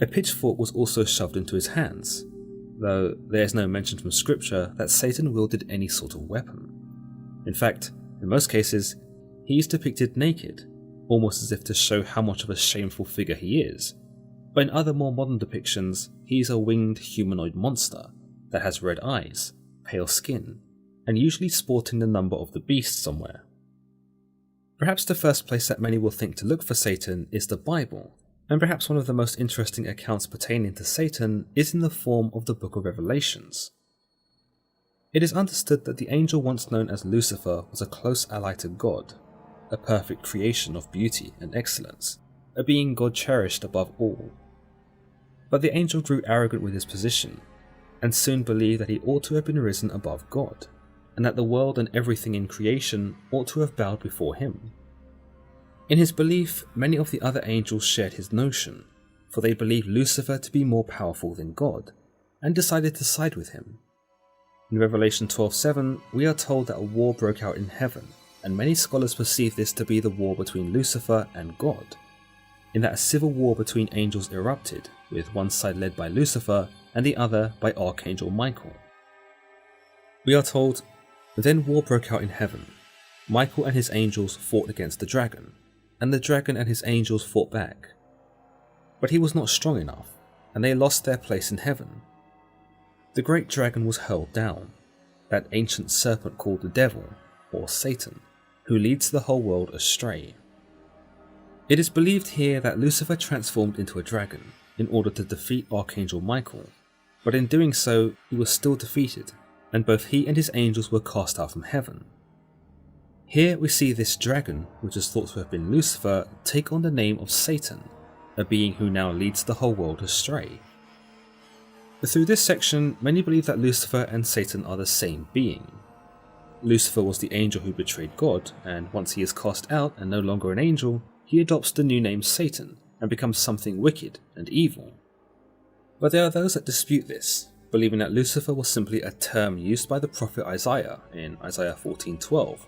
A pitchfork was also shoved into his hands, though there is no mention from scripture that Satan wielded any sort of weapon. In fact, in most cases, he is depicted naked, almost as if to show how much of a shameful figure he is, but in other more modern depictions, he is a winged humanoid monster that has red eyes, pale skin, and usually sporting the number of the beast somewhere. Perhaps the first place that many will think to look for Satan is the Bible, and perhaps one of the most interesting accounts pertaining to Satan is in the form of the Book of Revelations. It is understood that the angel once known as Lucifer was a close ally to God, a perfect creation of beauty and excellence, a being God cherished above all. But the angel grew arrogant with his position, and soon believed that he ought to have been risen above God, and that the world and everything in creation ought to have bowed before him. In his belief, many of the other angels shared his notion, for they believed Lucifer to be more powerful than God, and decided to side with him. In Revelation 12:7, we are told that a war broke out in heaven, and many scholars perceive this to be the war between Lucifer and God, in that a civil war between angels erupted, with one side led by Lucifer and the other by Archangel Michael. We are told, "Then war broke out in heaven. Michael and his angels fought against the dragon, and the dragon and his angels fought back. But he was not strong enough, and they lost their place in heaven. The great dragon was hurled down, that ancient serpent called the devil, or Satan, who leads the whole world astray." It is believed here that Lucifer transformed into a dragon in order to defeat Archangel Michael, but in doing so he was still defeated, and both he and his angels were cast out from heaven. Here we see this dragon, which is thought to have been Lucifer, take on the name of Satan, a being who now leads the whole world astray. Through this section, many believe that Lucifer and Satan are the same being. Lucifer was the angel who betrayed God, and once he is cast out and no longer an angel, he adopts the new name Satan and becomes something wicked and evil. But there are those that dispute this, believing that Lucifer was simply a term used by the prophet Isaiah in Isaiah 14:12